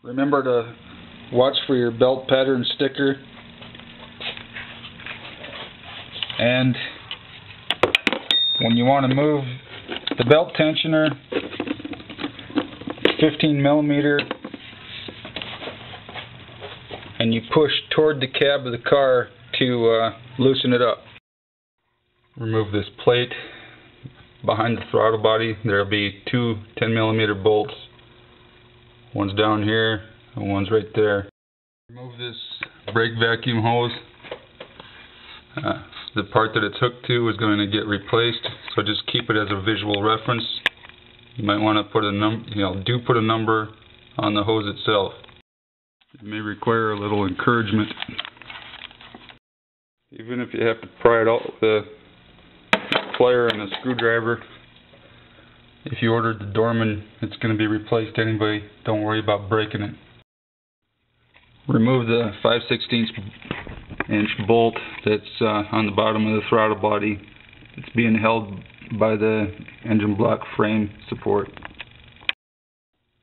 Remember to watch for your belt pattern sticker, and when you want to move the belt tensioner 15 millimeter and you push toward the cab of the car to loosen it up. Remove this plate behind the throttle body. There will be two 10 millimeter bolts. One's down here and one's right there. Remove this brake vacuum hose. The part that it's hooked to is going to get replaced, so just keep it as a visual reference. You might want to put a put a number on the hose itself. It may require a little encouragement. Even if you have to pry it out with a plier and a screwdriver, if you ordered the Dorman, it's going to be replaced anyway. Don't worry about breaking it. Remove the 5/16 inch bolt that's on the bottom of the throttle body. It's being held by the engine block frame support.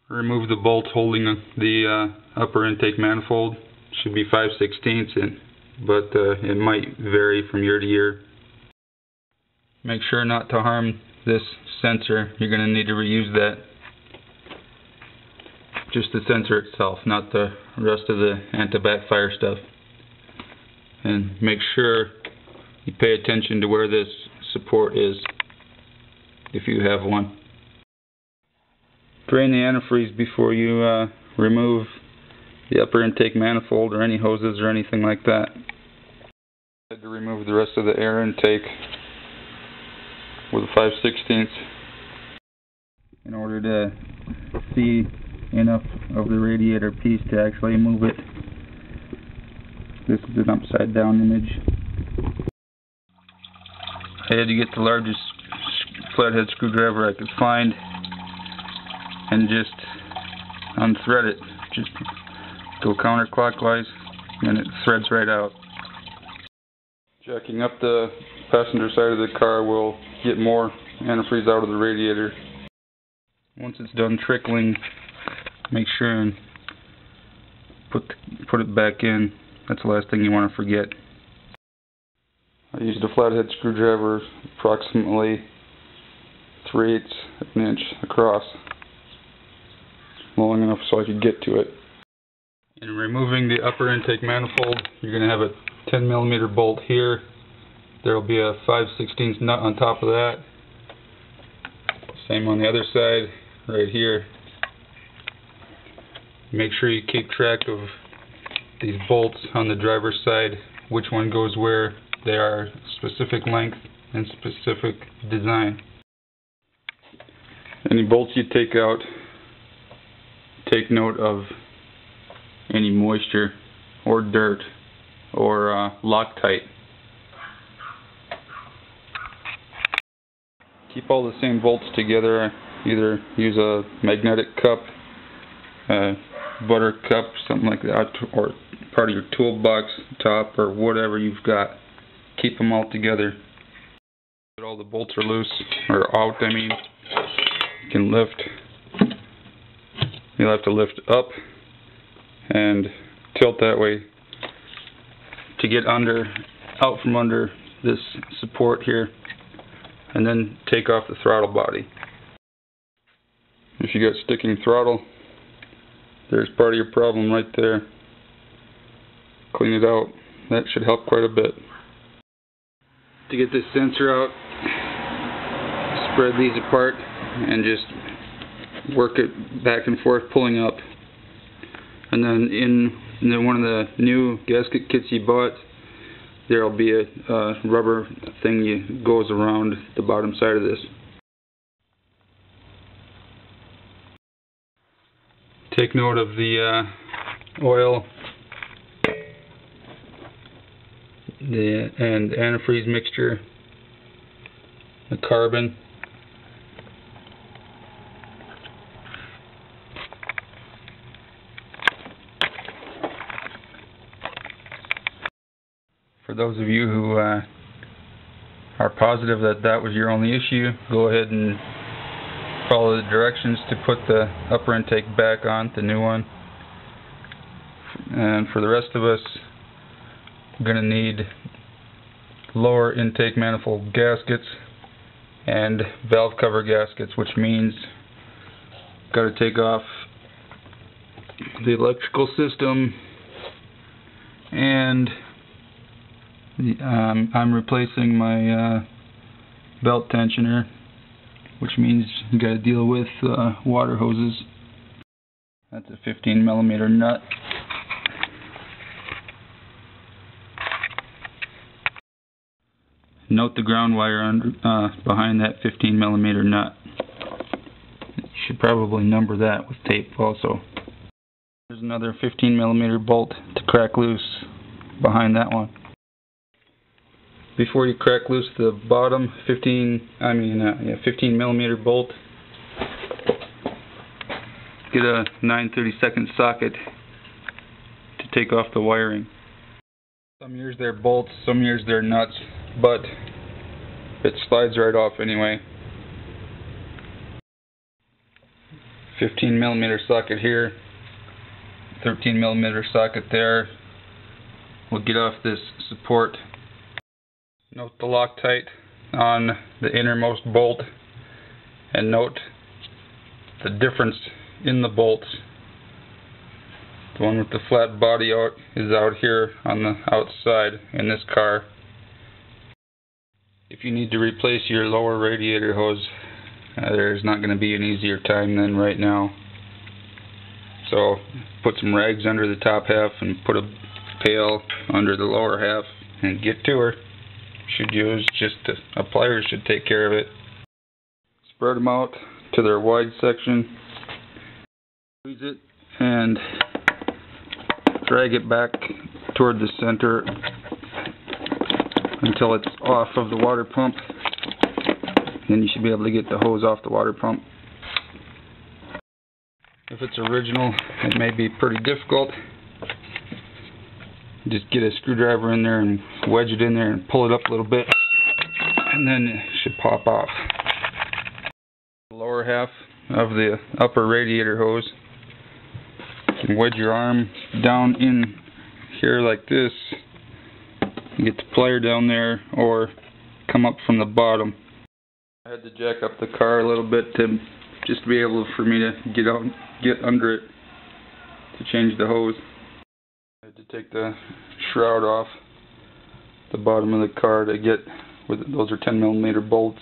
Remove the bolt holding the upper intake manifold. Should be 5/16, but it might vary from year to year. Make sure not to harm this sensor. You're going to need to reuse that. Just the sensor itself, not the rest of the anti-backfire stuff. And make sure you pay attention to where this support is, if you have one. Drain the antifreeze before you remove the upper intake manifold or any hoses or anything like that. I had to remove the rest of the air intake with a 5/16 in order to see enough of the radiator piece to actually move it. This is an upside down image. I had to get the largest flathead screwdriver I could find and just unthread it. Just go counterclockwise and it threads right out. Jacking up the passenger side of the car will get more antifreeze out of the radiator. Once it's done trickling, make sure and put it back in. That's the last thing you want to forget. I used a flathead screwdriver approximately 3/8 of an inch across, long enough so I could get to it. In removing the upper intake manifold, you're going to have a 10 millimeter bolt here. There will be a 5/16 nut on top of that. Same on the other side, right here. Make sure you keep track of these bolts on the driver's side, which one goes where. They are specific length and specific design. Any bolts you take out, take note of any moisture or dirt or Loctite. Keep all the same bolts together. Either use a magnetic cup, butter cup, something like that, or part of your toolbox top, or whatever you've got. Keep them all together. All the bolts are loose, or out, I mean. You can lift. You'll have to lift up and tilt that way to get out from under this support here, and then take off the throttle body. If you got sticking throttle, there's part of your problem right there. Clean it out. That should help quite a bit. To get this sensor out, spread these apart and just work it back and forth, pulling up. And then in one of the new gasket kits you bought, there will be a rubber thing that goes around the bottom side of this. Take note of the oil and antifreeze mixture, the carbon. For those of you who are positive that that was your only issue, go ahead and follow the directions to put the upper intake back on, the new one. And for the rest of us, we're going to need lower intake manifold gaskets and valve cover gaskets, which means got to take off the electrical system, and I'm replacing my belt tensioner, which means you got to deal with water hoses. That's a 15mm nut. Note the ground wire under, behind that 15mm nut. You should probably number that with tape also. There's another 15mm bolt to crack loose behind that one. Before you crack loose the bottom 15mm bolt, get a 9/32 socket to take off the wiring. Some years they're bolts, some years they're nuts, but it slides right off anyway. 15mm socket here, 13mm socket there. We'll get off this support. Note the Loctite on the innermost bolt, and note the difference in the bolts. The one with the flat body out is out here on the outside in this car. If you need to replace your lower radiator hose, there's not going to be an easier time than right now. So put some rags under the top half and put a pail under the lower half and get to her. Should use just a pliers should take care of it. Spread them out to their wide section. Squeeze it and drag it back toward the center until it's off of the water pump. Then you should be able to get the hose off the water pump. If it's original, it may be pretty difficult. Just get a screwdriver in there and wedge it in there and pull it up a little bit, and then it should pop off. The lower half of the upper radiator hose, you can wedge your arm down in here like this. You get the plier down there, or come up from the bottom. I had to jack up the car a little bit to just be able for me to get under it to change the hose. I had to take the shroud off the bottom of the car to get, those are 10mm bolts,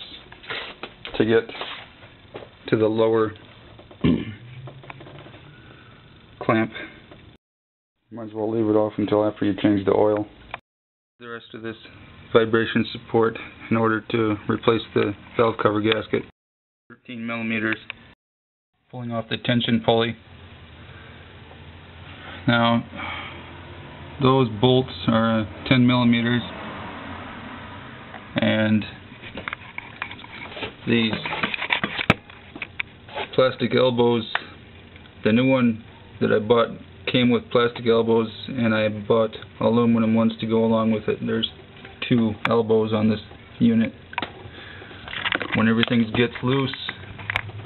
to get to the lower clamp. Might as well leave it off until after you change the oil. The rest of this vibration support in order to replace the valve cover gasket. 13mm. Pulling off the tension pulley. Now, those bolts are 10mm, and these plastic elbows, the new one that I bought came with plastic elbows, and I bought aluminum ones to go along with it. There's 2 elbows on this unit. When everything gets loose,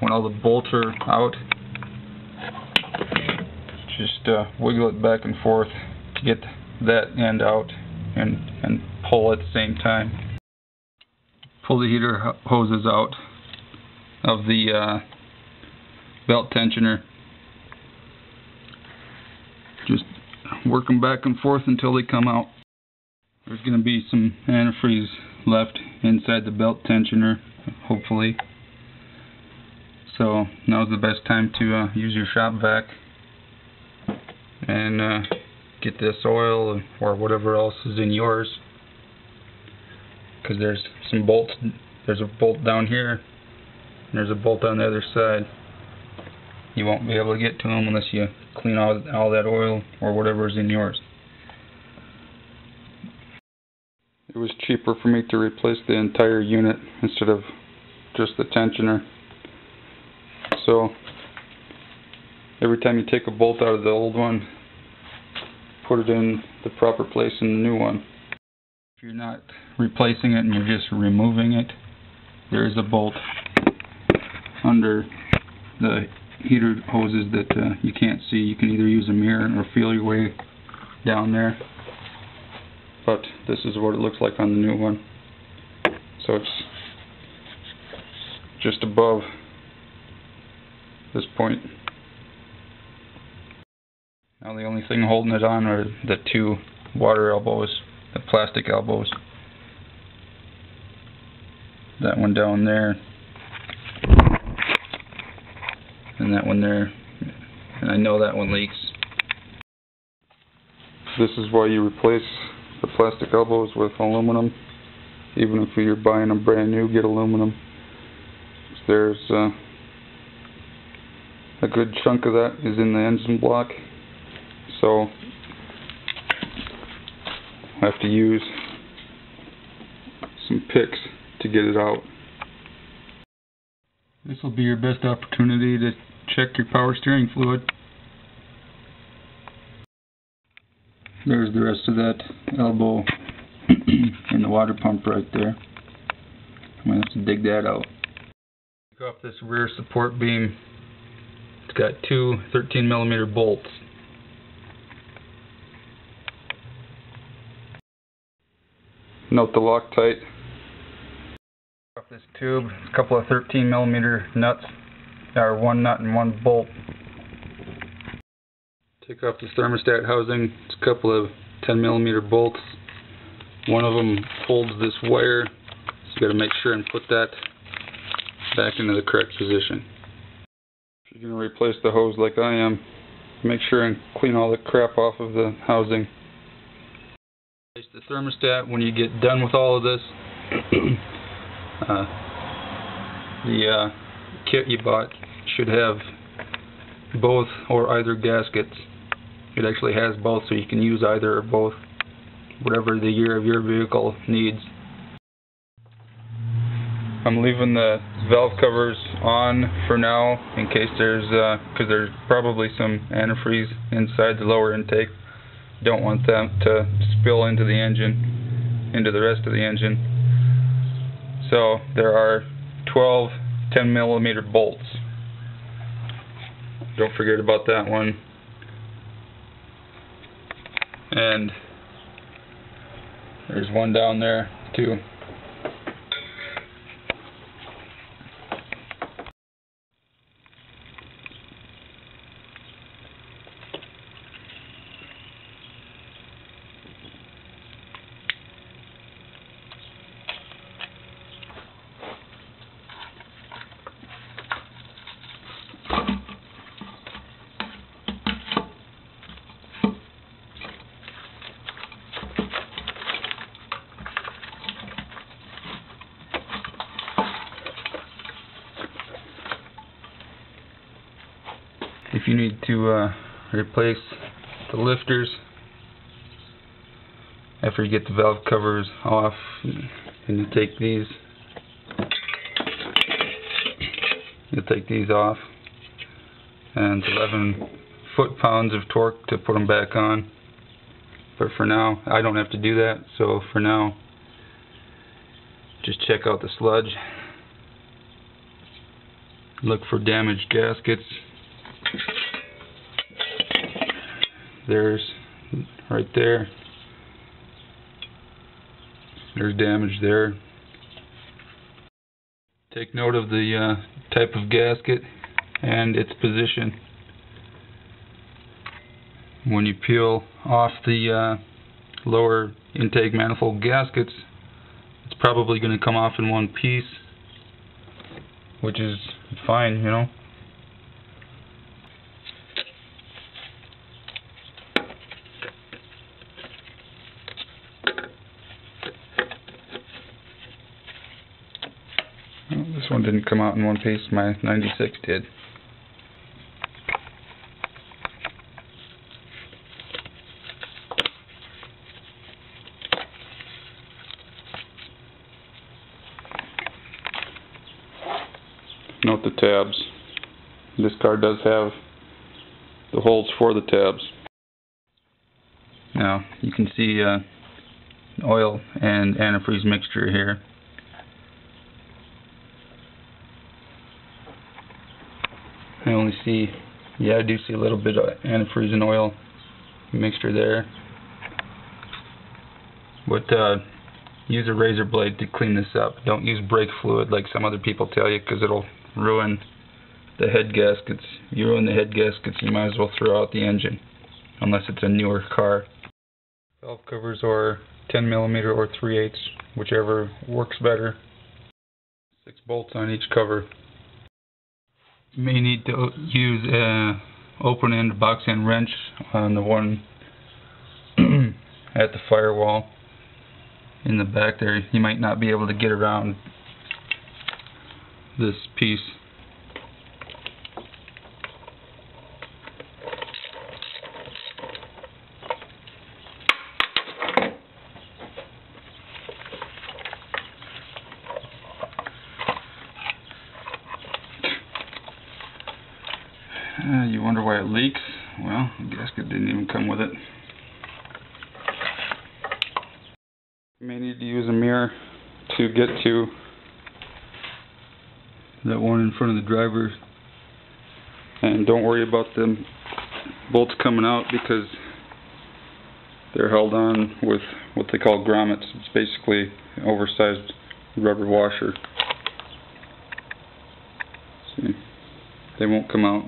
when all the bolts are out, just wiggle it back and forth to get that end out and pull at the same time. Pull the heater hoses out of the belt tensioner. Just work them back and forth until they come out. There's going to be some antifreeze left inside the belt tensioner, hopefully. So now's the best time to use your shop vac and get this oil or whatever else is in yours, because there's some bolts. There's a bolt down here and there's a bolt on the other side. You won't be able to get to them unless you clean out all that oil or whatever is in yours. It was cheaper for me to replace the entire unit instead of just the tensioner. So every time you take a bolt out of the old one, put it in the proper place in the new one. If you're not replacing it and you're just removing it, there is a bolt under the heater hoses that you can't see. You can either use a mirror or feel your way down there, but this is what it looks like on the new one. So it's just above this point. Now the only thing holding it on are the two water elbows, the plastic elbows. That one down there, and that one there, and I know that one leaks. This is why you replace the plastic elbows with aluminum. Even if you're buying them brand new, get aluminum. There's a good chunk of that is in the engine block, so I have to use some picks to get it out. This will be your best opportunity to check your power steering fluid. There's the rest of that elbow in the water pump right there. I'm going to have to dig that out. Take off this rear support beam. It's got two 13mm bolts. Note the Loctite. Off this tube, a couple of 13mm nuts, or one nut and one bolt. Take off this thermostat housing. It's a couple of 10mm bolts. One of them holds this wire, so you got to make sure and put that back into the correct position. If you're going to replace the hose like I am, make sure and clean all the crap off of the housing. Place the thermostat when you get done with all of this. The kit you bought should have both or either gaskets. It actually has both, so you can use either or both, whatever the year of your vehicle needs. I'm leaving the valve covers on for now in case because there's probably some antifreeze inside the lower intake. Don't want that to spill into the engine, into the rest of the engine. So there are 12 10mm bolts. Don't forget about that one. And there's one down there too. If you need to replace the lifters after you get the valve covers off, and you take these off, and 11 foot-pounds of torque to put them back on. But for now, I don't have to do that, so for now, just check out the sludge. Look for damaged gaskets. There's right there. There's damage there. Take note of the type of gasket and its position. When you peel off the lower intake manifold gaskets, it's probably going to come off in one piece, which is fine, you know. This one didn't come out in one piece, my 96 did. Note the tabs. This car does have the holes for the tabs. Now you can see oil and antifreeze mixture here. I only see, yeah, I do see a little bit of antifreeze and oil mixture there. But use a razor blade to clean this up. Don't use brake fluid like some other people tell you, because it'll ruin the head gaskets. You ruin the head gaskets, you might as well throw out the engine, unless it's a newer car. Valve covers are 10mm or 3/8, whichever works better. 6 bolts on each cover. You may need to use an open end box end wrench on the one at the firewall in the back there. You might not be able to get around this piece. You wonder why it leaks? Well, the gasket didn't even come with it. You may need to use a mirror to get to that one in front of the driver. And don't worry about the bolts coming out, because they're held on with what they call grommets. It's basically an oversized rubber washer. See, they won't come out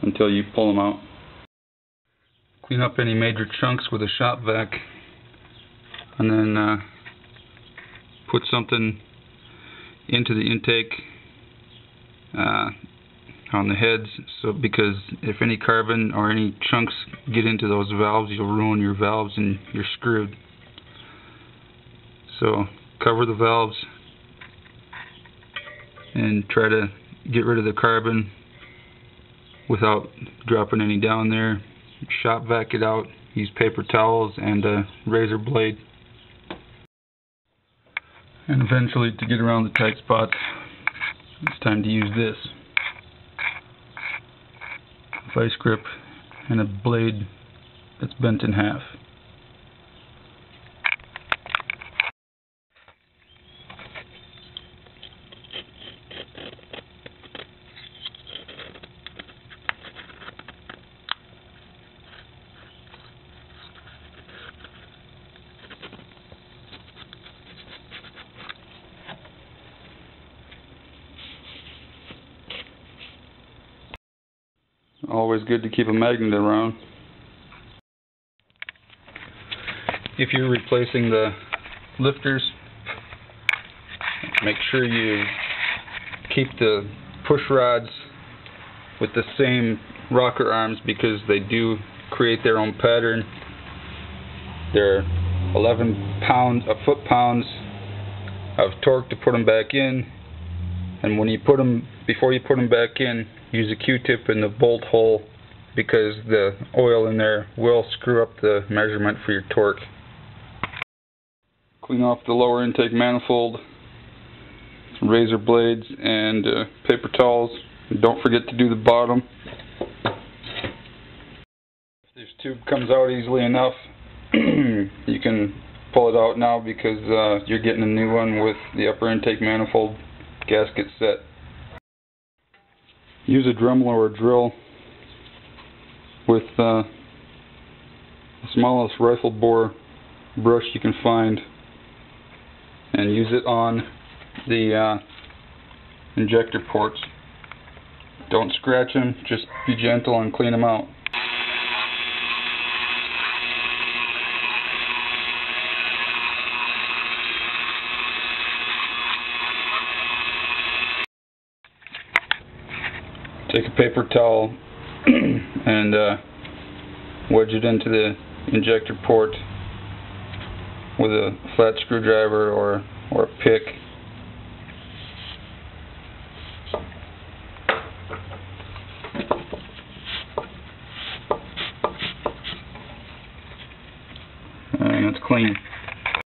until you pull them out. Clean up any major chunks with a shop vac, and then put something into the intake on the heads, so because if any carbon or any chunks get into those valves, you'll ruin your valves and you're screwed. So cover the valves and try to get rid of the carbon without dropping any down there. Shop vac it out. Use paper towels and a razor blade. And eventually, to get around the tight spots, it's time to use this vice grip and a blade that's bent in half. Always good to keep a magnet around. If you're replacing the lifters, make sure you keep the push rods with the same rocker arms, because they do create their own pattern. They're 11 foot-pounds of torque to put them back in, and when you put them, before you put them back in, use a Q-tip in the bolt hole, because the oil in there will screw up the measurement for your torque. Clean off the lower intake manifold, some razor blades and paper towels. And don't forget to do the bottom. If this tube comes out easily enough, you can pull it out now, because you're getting a new one with the upper intake manifold gasket set. Use a Dremel or a drill with the smallest rifle bore brush you can find, and use it on the injector ports. Don't scratch them, just be gentle and clean them out. Take a paper towel and wedge it into the injector port with a flat screwdriver or a pick. And it's clean.